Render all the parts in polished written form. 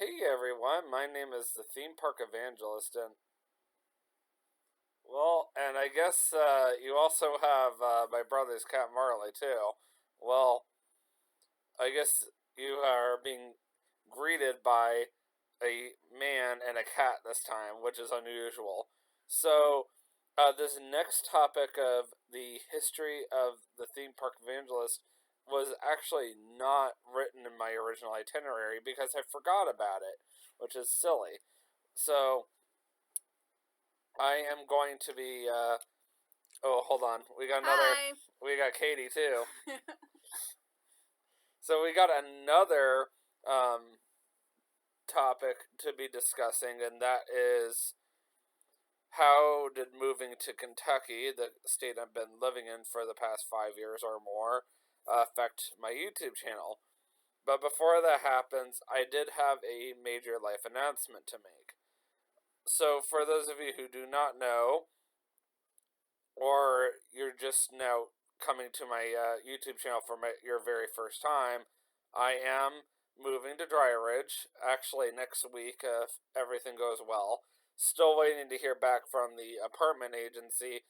Hey everyone, my name is the Theme Park Evangelist, and I guess you also have my brother's cat Marley too. Well, I guess you are being greeted by a man and a cat this time, which is unusual. So, this next topic of the history of the Theme Park Evangelist was actually not written in my original itinerary because I forgot about it, which is silly. So, I am going to be. Oh, hold on. We got another. Hi. We got Katie too. So we got another topic to be discussing, and that is how did moving to Kentucky, the state I've been living in for the past 5 years or more, affect my YouTube channel. But before that happens, I did have a major life announcement to make. So, for those of you who do not know, or you're just now coming to my YouTube channel for your very first time, I am moving to Dry Ridge, actually next week if everything goes well. Still waiting to hear back from the apartment agency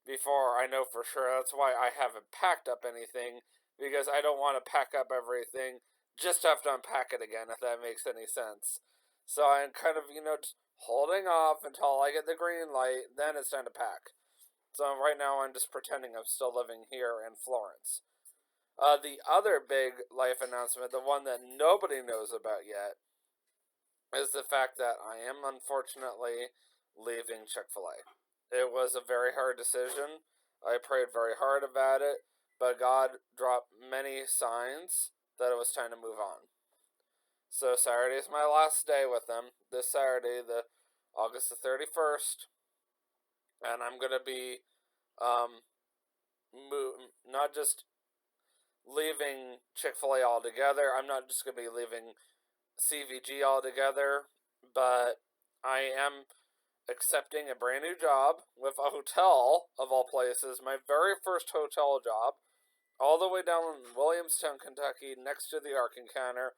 before I know for sure. That's why I haven't packed up anything, because I don't want to pack up everything just to have to unpack it again, if that makes any sense. So I'm kind of, just holding off until I get the green light, then it's time to pack. So right now I'm just pretending I'm still living here in Florence. The other big life announcement, the one that nobody knows about yet, is the fact that I am unfortunately leaving Chick-fil-A. It was a very hard decision. I prayed very hard about it, but God dropped many signs that it was time to move on. So Saturday is my last day with them. This Saturday, the August the 31st, and I'm gonna be not just leaving Chick-fil-A altogether. I'm not just going to be leaving CVG altogether, but I am accepting a brand new job with a hotel, of all places. My very first hotel job, all the way down in Williamstown, Kentucky, next to the Ark Encounter.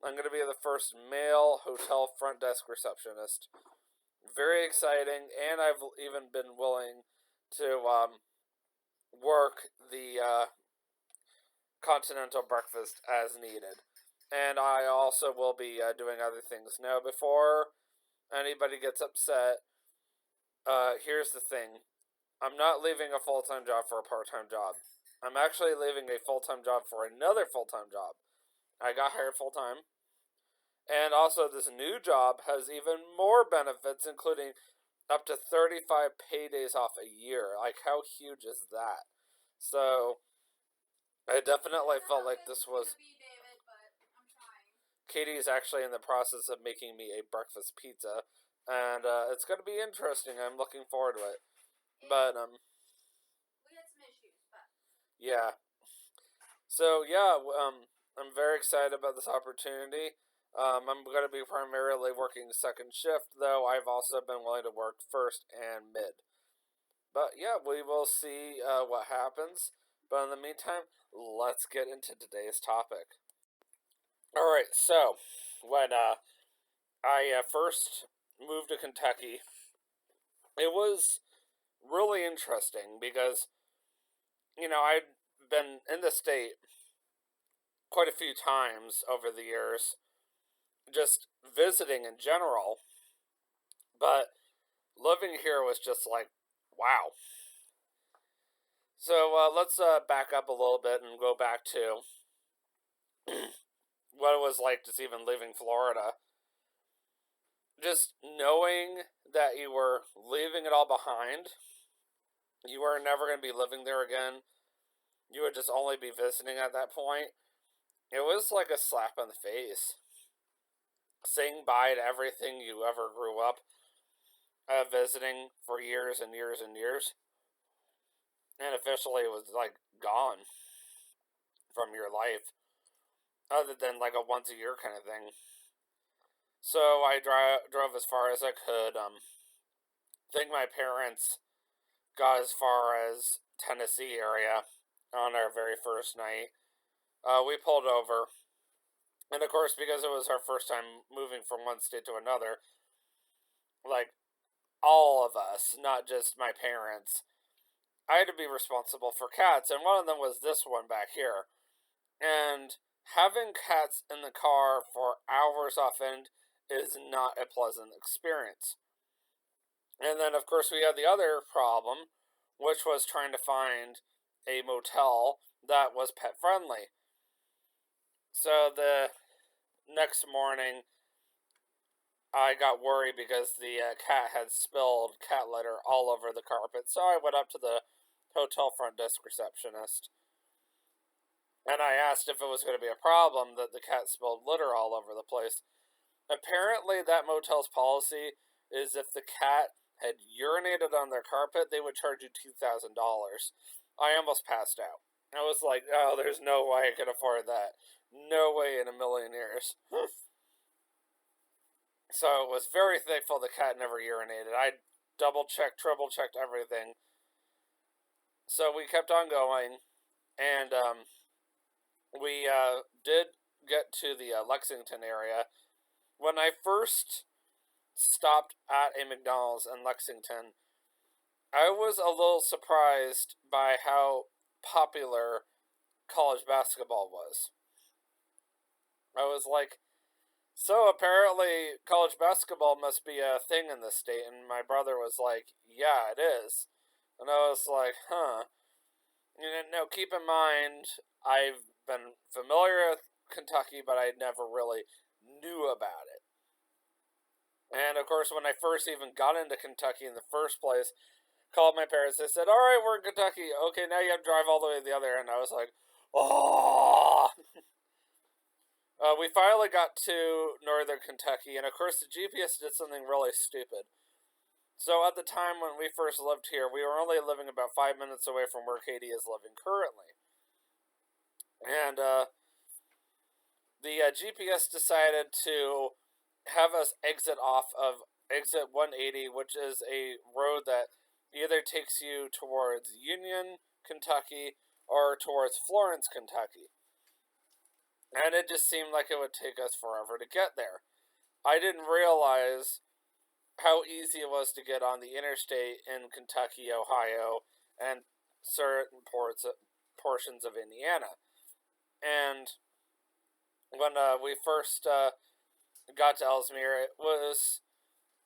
I'm going to be the first male hotel front desk receptionist. Very exciting, and I've even been willing to work the continental breakfast as needed. And I also will be doing other things. Now, before anybody gets upset, here's the thing. I'm not leaving a full-time job for a part-time job. I'm actually leaving a full-time job for another full-time job. I got hired full-time. And also, this new job has even more benefits, including up to 35 paydays off a year. Like, how huge is that? So, I definitely felt like this was... Katie is actually in the process of making me a breakfast pizza, and it's going to be interesting. I'm looking forward to it. But, we had some issues, but... Yeah. So, yeah, I'm very excited about this opportunity. I'm going to be primarily working second shift, though I've also been willing to work first and mid. But, yeah, we will see what happens. But in the meantime, let's get into today's topic. Alright, so, when I first moved to Kentucky, it was really interesting because, I'd been in the state quite a few times over the years, just visiting in general, but living here was just like, wow. So let's back up a little bit and go back to what it was like just even leaving Florida. Just knowing that you were leaving it all behind, you were never going to be living there again, you would just only be visiting at that point. It was like a slap in the face. Saying bye to everything you ever grew up visiting for years and years and years. And officially it was like gone from your life, other than like a once a year kind of thing. So I drove as far as I could. I think my parents got as far as Tennessee area on our very first night. We pulled over, And of course, because it was our first time moving from one state to another, like all of us, not just my parents, I had to be responsible for cats, and one of them was this one back here. And having cats in the car for hours off end is not a pleasant experience. And then, of course, we had the other problem, which was trying to find a motel that was pet friendly. So the next morning, I got worried because the cat had spilled cat litter all over the carpet. So I went up to the hotel front desk receptionist and I asked if it was going to be a problem that the cat spilled litter all over the place. Apparently, that motel's policy is if the cat had urinated on their carpet, they would charge you $2,000. I almost passed out. I was like, oh, there's no way I can afford that. No way in a million years. So I was very thankful the cat never urinated. I double checked, triple checked everything. So we kept on going, and we did get to the Lexington area. When I first stopped at a McDonald's in Lexington, I was a little surprised by how popular college basketball was. I was like, so apparently college basketball must be a thing in this state. And my brother was like, yeah, it is. And I was like, huh. Now, keep in mind, I've been familiar with Kentucky, but I never really knew about it. And of course, when I first even got into Kentucky in the first place, called my parents. They said, "All right, we're in Kentucky. Okay, now you have to drive all the way to the other end." I was like, "Oh!" We finally got to northern Kentucky, and of course, the GPS did something really stupid. So at the time when we first lived here, we were only living about 5 minutes away from where Katie is living currently, and the GPS decided to have us exit off of exit 180, which is a road that either takes you towards Union, Kentucky, or towards Florence, Kentucky. And it just seemed like it would take us forever to get there. I didn't realize how easy it was to get on the interstate in Kentucky, Ohio, and certain portions of Indiana. And when we first got to Ellesmere, it was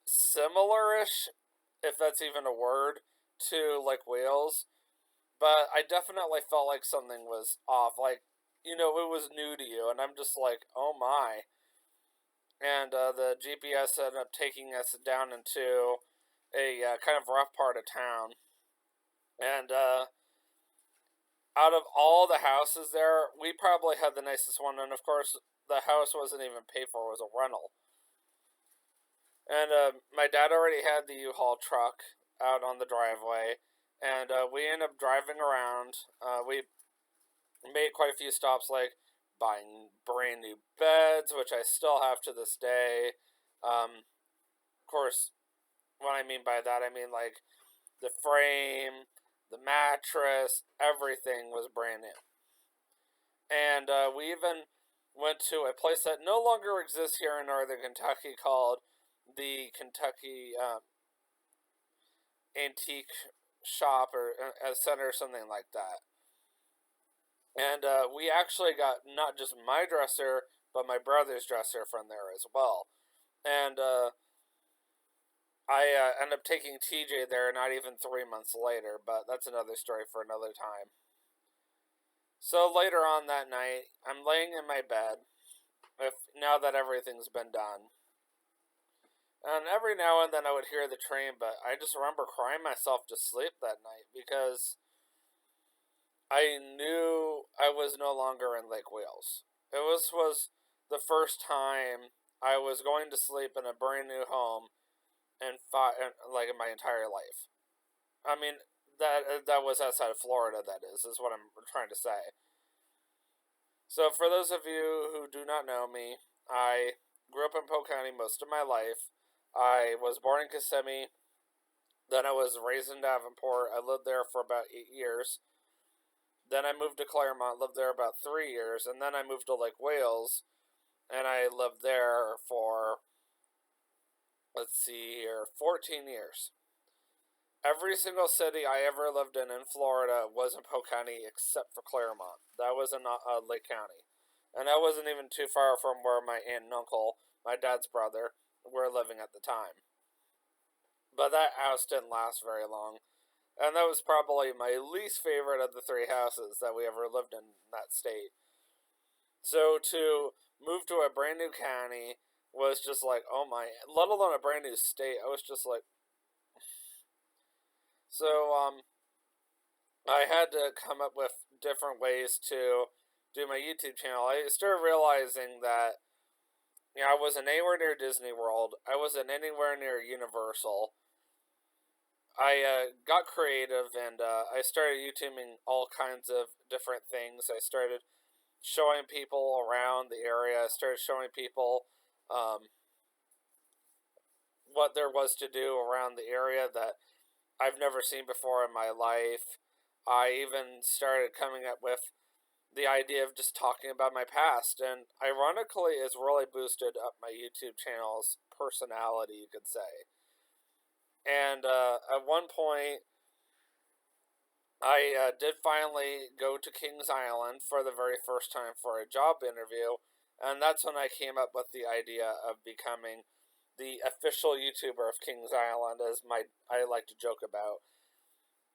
similar-ish, if that's even a word, to like Wales, but I definitely felt like something was off. Like, it was new to you, and I'm just like, oh my. And the GPS ended up taking us down into a kind of rough part of town. And out of all the houses there, we probably had the nicest one, and of course, the house wasn't even paid for, it was a rental. And my dad already had the U-Haul truck out on the driveway, and we ended up driving around. We made quite a few stops, like buying brand new beds, which I still have to this day. Of course, what I mean by that, I mean like the frame, the mattress, everything was brand new. And we even went to a place that no longer exists here in northern Kentucky called the Kentucky Antique Shop or Center or something like that. And we actually got not just my dresser, but my brother's dresser from there as well. And I ended up taking TJ there not even 3 months later, but that's another story for another time. So later on that night, I'm laying in my bed, now that everything's been done. And every now and then I would hear the train, but I just remember crying myself to sleep that night because I knew I was no longer in Lake Wales. It was the first time I was going to sleep in a brand new home and like in my entire life. I mean, that was outside of Florida. That is what I'm trying to say. So for those of you who do not know me, I grew up in Polk County most of my life. I was born in Kissimmee. Then I was raised in Davenport. I lived there for about 8 years. Then I moved to Claremont, lived there about 3 years, and then I moved to Lake Wales. and I lived there for, let's see here, 14 years. Every single city I ever lived in Florida was in Polk County except for Claremont. That was in Lake County. And that wasn't even too far from where my aunt and uncle, my dad's brother, were living at the time. But that house didn't last very long. And that was probably my least favorite of the three houses that we ever lived in that state. So to move to a brand new county was just like, oh my, let alone a brand new state. I was just like, so I had to come up with different ways to do my YouTube channel. I started realizing that I wasn't anywhere near Disney World. I wasn't anywhere near Universal. I got creative and I started YouTubing all kinds of different things. I started showing people around the area. I started showing people what there was to do around the area that I've never seen before in my life. I even started coming up with the idea of just talking about my past, and ironically, it's really boosted up my YouTube channel's personality, you could say. And at one point, I did finally go to Kings Island for the very first time for a job interview, and that's when I came up with the idea of becoming the official YouTuber of Kings Island, as I like to joke about.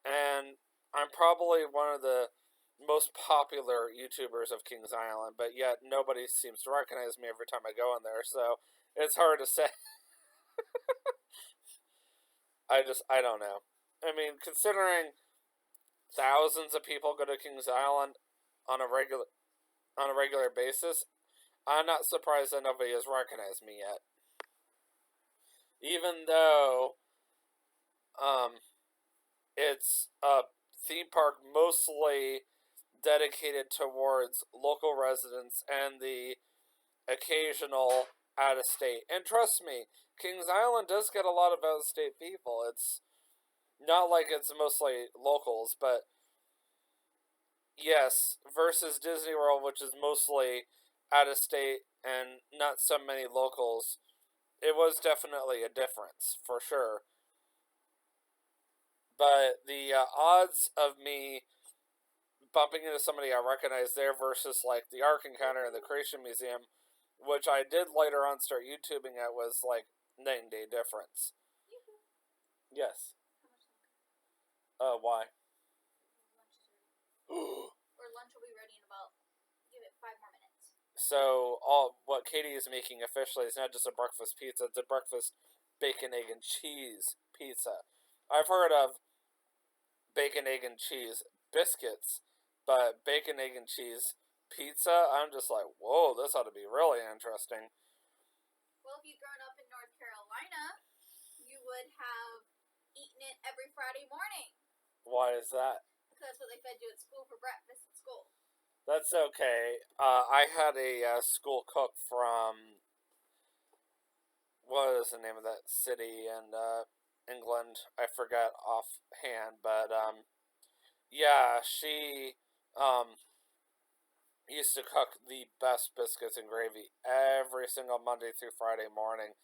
And I'm probably one of the most popular YouTubers of Kings Island, but yet nobody seems to recognize me every time I go in there, so it's hard to say. I don't know. I mean, considering thousands of people go to Kings Island on a regular basis, I'm not surprised that nobody has recognized me yet. Even though it's a theme park mostly dedicated towards local residents and the occasional out of state. And trust me, Kings Island does get a lot of out of state people. It's not like it's mostly locals, but yes, versus Disney World, which is mostly out of state and not so many locals, it was definitely a difference, for sure. But the odds of me bumping into somebody I recognize there versus like the Ark Encounter and the Creation Museum, which I did later on start YouTubing at, was like night and day difference. Yes. Why? Or lunch will be ready in about, give it 5 more minutes. So what Katie is making officially is not just a breakfast pizza; it's a breakfast bacon, egg, and cheese pizza. I've heard of bacon, egg, and cheese biscuits, but bacon, egg, and cheese pizza, I'm just like, whoa, this ought to be really interesting. Well, if you'd grown up in North Carolina, you would have eaten it every Friday morning. Why is that? Because that's what they fed you at school for breakfast at school. That's okay. I had a school cook from, what is the name of that city in England? I forgot offhand, but yeah, she used to cook the best biscuits and gravy every single Monday through Friday morning.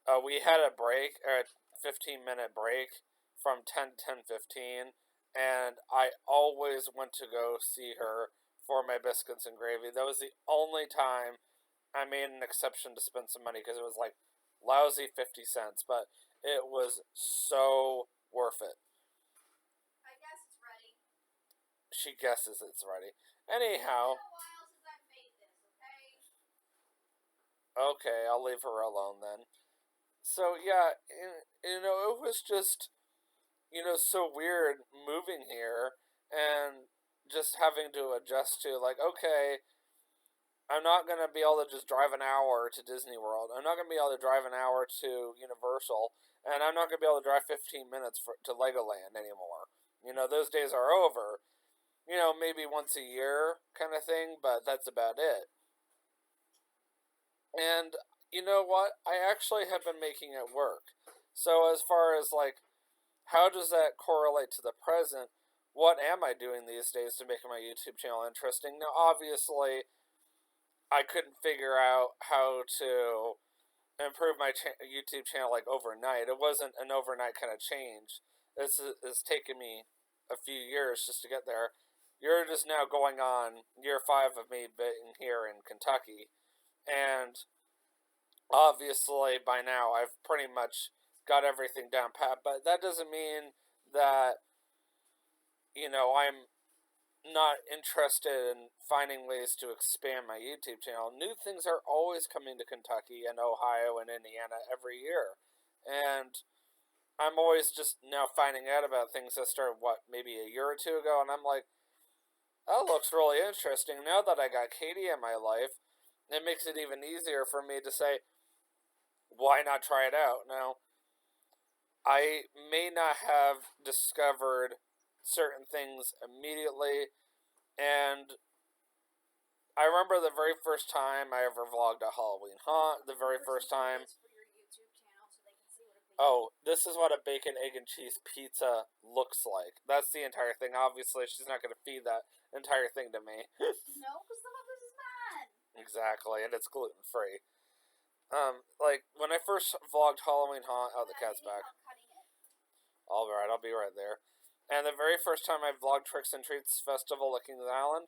We had a break, a 15-minute break from 10 to 10:15, and I always went to go see her for my biscuits and gravy. That was the only time I made an exception to spend some money, because it was like lousy 50 cents, but it was so worth it. I guess it's ready. She guesses it's ready. Anyhow. It's been a while since I've made this, okay? Okay, I'll leave her alone then. So yeah, it was just, so weird moving here and just having to adjust to, like, okay, I'm not going to be able to just drive an hour to Disney World. I'm not going to be able to drive an hour to Universal. And I'm not going to be able to drive 15 minutes to Legoland anymore. Those days are over. Maybe once a year kind of thing, but that's about it. And you know what? I actually have been making it work. So as far as like, how does that correlate to the present? What am I doing these days to make my YouTube channel interesting? Now, obviously, I couldn't figure out how to improve my YouTube channel like overnight. It wasn't an overnight kind of change. This is taken me a few years just to get there. You're just now going on year 5 of me being here in Kentucky, and obviously by now I've pretty much got everything down pat. But that doesn't mean that I'm not interested in finding ways to expand my YouTube channel. New things are always coming to Kentucky and Ohio and Indiana every year. And I'm always just now finding out about things that started, maybe a year or two ago. And I'm like, that looks really interesting. Now that I got Katie in my life, it makes it even easier for me to say, why not try it out? Now, I may not have discovered certain things immediately, and I remember the very first time I ever vlogged a Halloween haunt. The very first time. Oh, this is what a bacon, egg, and cheese pizza looks like. That's the entire thing. Obviously, she's not going to feed that entire thing to me. No, because some of this is bad. Exactly, and it's gluten free. Like when I first vlogged Halloween haunt. Oh, the cat's back. All right, I'll be right there. And the very first time I vlogged Tricks and Treats Festival at Kings Island,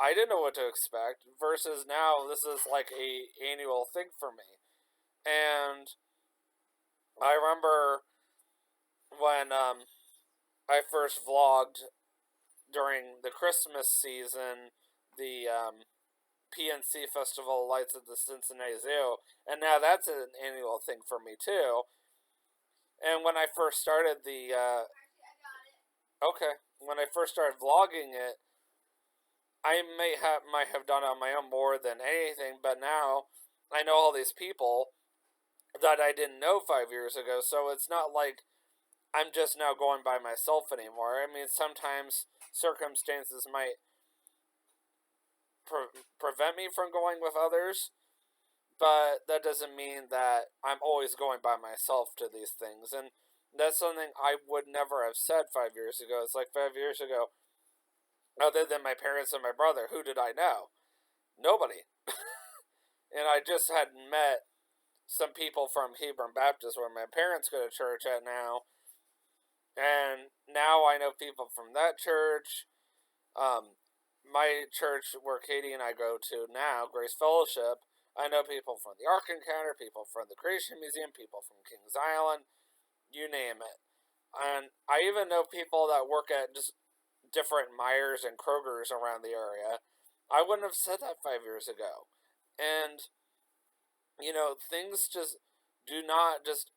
I didn't know what to expect. Versus now, this is like a annual thing for me. And I remember when I first vlogged during the Christmas season, the PNC Festival Lights at the Cincinnati Zoo, and now that's an annual thing for me too. And when I first started when I first started vlogging it, I might have done it on my own more than anything, but now I know all these people that I didn't know 5 years ago, so it's not like I'm just now going by myself anymore. I mean, sometimes circumstances might prevent me from going with others, but that doesn't mean that I'm always going by myself to these things. And that's something I would never have said 5 years ago. It's like 5 years ago, other than my parents and my brother, who did I know? Nobody. And I just had met some people from Hebron Baptist where my parents go to church at now. And now I know people from that church. My church where Katie and I go to now, Grace Fellowship, I know people from the Ark Encounter, people from the Creation Museum, people from Kings Island, you name it. And I even know people that work at just different Myers and Kroger's around the area. I wouldn't have said that 5 years ago. And, things just do not just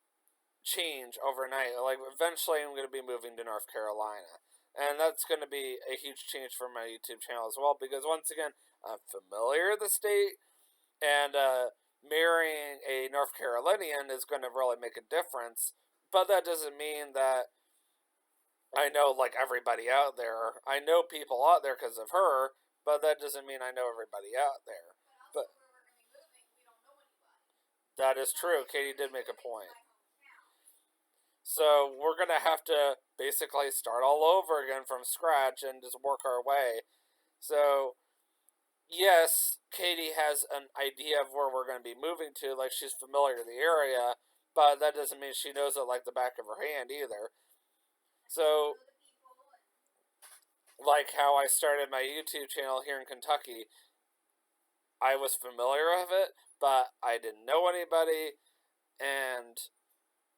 change overnight. Like, eventually I'm going to be moving to North Carolina. And that's going to be a huge change for my YouTube channel as well, because once again, I'm familiar with the state, and marrying a North Carolinian is going to really make a difference. But that doesn't mean that I know like everybody out there. I know people out there because of her, but that doesn't mean I know everybody out there. But that is true. Katie did make a point. So we're going to have to basically start all over again from scratch and just work our way. So, yes, Katie has an idea of where we're going to be moving to, like she's familiar with the area, but that doesn't mean she knows it like the back of her hand either. So, like how I started my YouTube channel here in Kentucky, I was familiar with it, but I didn't know anybody, and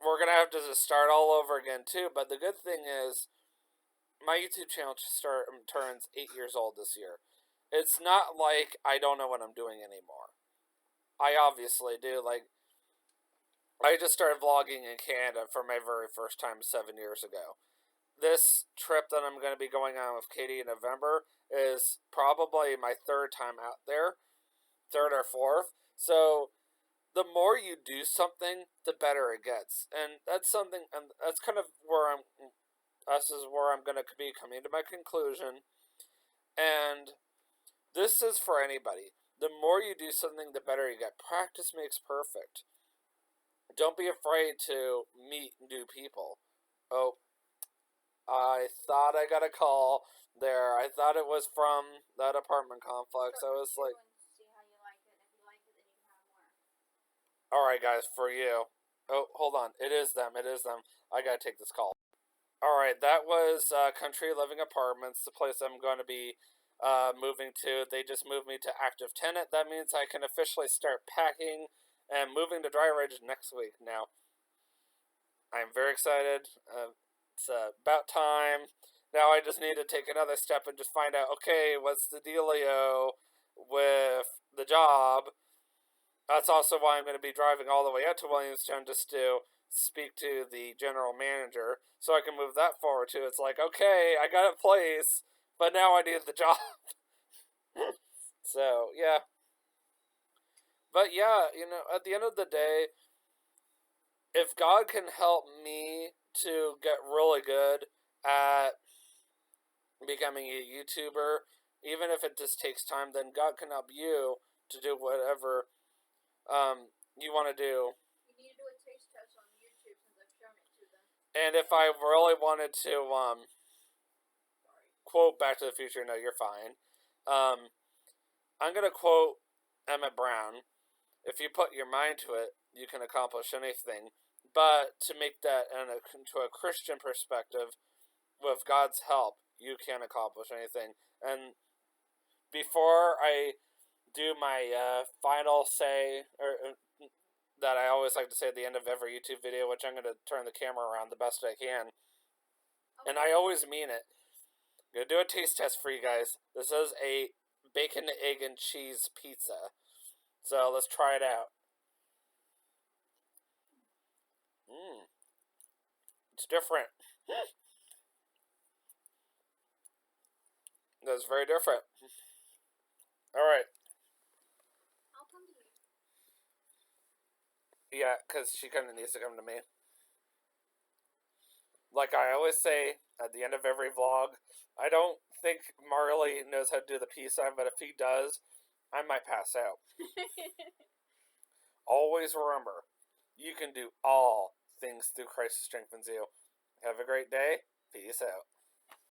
we're going to have to just start all over again too. But the good thing is, my YouTube channel turns 8 years old this year. It's not like I don't know what I'm doing anymore. I obviously do. Like, I just started vlogging in Canada for my very first time 7 years ago. This trip that I'm going to be going on with Katie in November is probably my third time out there, third or fourth. So the more you do something, the better it gets. And that's something, and that's kind of where this is where I'm going to be coming to my conclusion. And this is for anybody. The more you do something, the better you get. Practice makes perfect. Don't be afraid to meet new people. Oh, I thought I got a call there. I thought it was from that apartment complex. I was like, Alright, guys, for you. Oh, hold on. It is them. It is them. I gotta take this call. Alright, that was Country Living Apartments, the place I'm going to be moving to. They just moved me to active tenant. That means I can officially start packing and moving to Dry Ridge next week. Now, I'm very excited. It's about time. Now I just need to take another step and just find out, okay, what's the dealio with the job? That's also why I'm going to be driving all the way out to Williamstown just to speak to the general manager so I can move that forward too. It's like, okay, I got a place, but now I need the job. So, yeah. But yeah, at the end of the day, if God can help me to get really good at becoming a YouTuber, even if it just takes time, then God can help you to do whatever you want to do. You need to do a taste test on YouTube since I've shown it to them. And if I really wanted to Sorry. quote Back to the Future, no, you're fine. I'm going to quote Emmett Brown. If you put your mind to it, you can accomplish anything. But to make that into a Christian perspective, with God's help, you can accomplish anything. And before I do my final say, or that I always like to say at the end of every YouTube video, which I'm going to turn the camera around the best I can. Okay. And I always mean it. I'm going to do a taste test for you guys. This is a bacon, egg, and cheese pizza. So let's try it out. It's different. That's very different. Alright. I'll come to you. Yeah, because she kind of needs to come to me. Like I always say at the end of every vlog, I don't think Marley knows how to do the peace sign, but if he does, I might pass out. Always remember, you can do all things through Christ who strengthens you. Have a great day. Peace out.